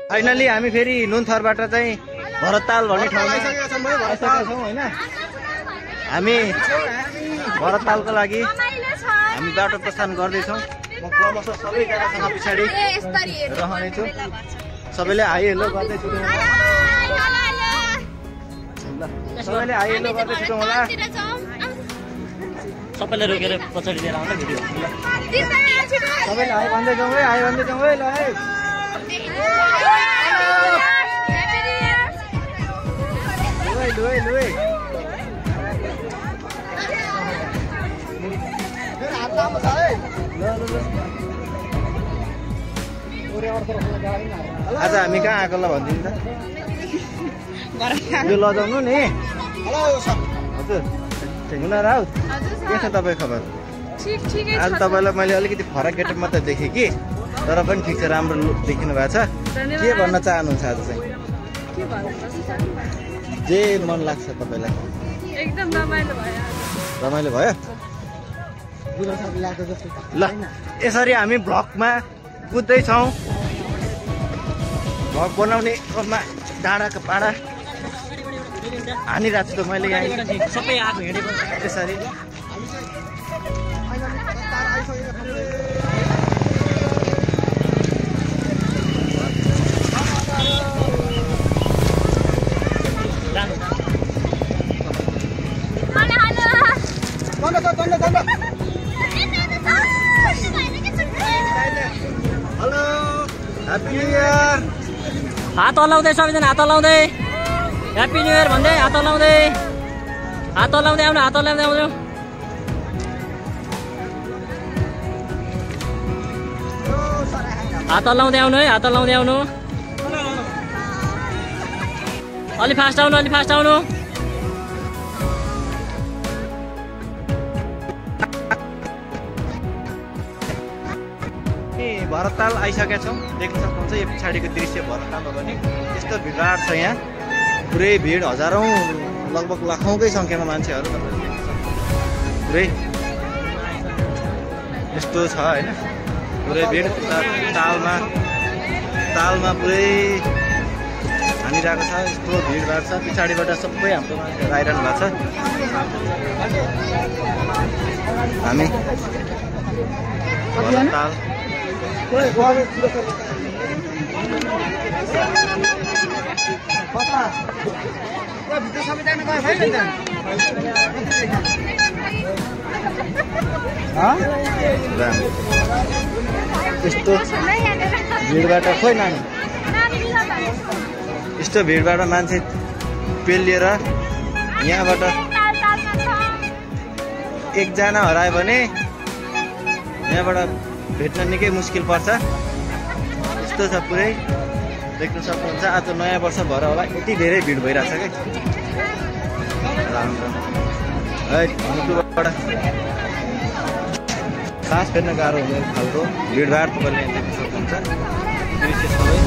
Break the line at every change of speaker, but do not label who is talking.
Finally हामी फेरि नुनथरबाट चाहिँ भरतताल भन्ने ठाउँमा आइसकेका छौँ होइन। हामी भरततालको लागि हामी बाटो प्रस्थान गर्दैछौँ। म क्रमशः सबैजनासँग पछाडि रहनेछु। सबैले हाई हेलो गर्दै छुटौँ होला। सबैले हाई हेलो गर्दै छुटौँ होला।
सबैले रोकेर पछाडि लिएर आउँदा भिडियो
सबैले हाई भन्दै जाउँ है, हाई भन्दै जाउँ है। ल है लुए लुए आज हामी कहाँ आएको ल भनिदिनु त। यो लजाउनु नि। हजुर ठेङ्गुना राउत के छ तपाईँ खबर? आज तपाईँलाई मैले अलिकति फरक गेटअप मात्रै देखेँ कि, तर पनि ठिक छ, राम्रो देखिनु भएको छ। के भन्न चाहनुहुन्छ आज चाहिँ? जे मन लाग्छ तपाईँलाई?
एकदम रमाइलो भयो।
रमाइलो भयो? ल यसरी हामी भ्लगमा कुद्दैछौँ। भ्लग बनाउने क्रममा डाँडाको पाडा हानिरहेको छु त मैले यहाँ
सबै आएको हिँडेको
यसरी। Hello happy new year.
हात हल्लाउँदै सबैजना हात हल्लाउँदै ह्याप्पी न्यू इयर भन्दै हात हल्लाउँदै आउनु हात हल्लाउँदै आउनु। हात हल्लाउँदै आउनु है, हात हल्लाउँदै आउनु। अलि फास्ट आउनु, अलि फास्ट आउनु।
भरतताल आइसकेका छौँ। देख्न सक्नुहुन्छ यो पछाडिको दृश्य भरततालमा पनि यस्तो भिडभाड छ। यहाँ पुरै भिड, हजारौँ लगभग लाखौँकै सङ्ख्यामा मान्छेहरू पुरै यस्तो छ होइन। पुरै भिड तालमा पुरै हानिरहेको छ। यस्तो भिडभाड छ। पछाडिबाट सबै हाम्रो मान्छेहरू आइरहनु भएको छ। हामी भरतताल यस्तो भिडबाट खोइ नानी, यस्तो भिडबाट मान्छे पेलिएर यहाँबाट एकजना हरायो भने यहाँबाट भेट्न निकै मुस्किल पर्छ। यस्तो छ पुरै देख्न सक्नुहुन्छ। आज नयाँ वर्ष भएर होला यति धेरै भिड भइरहेछ क्या। मुटुबाट सास फेर्न गाह्रो हुने खालको भिडभाड तपाईँले देख्न सक्नुहुन्छ। दृश्य सबै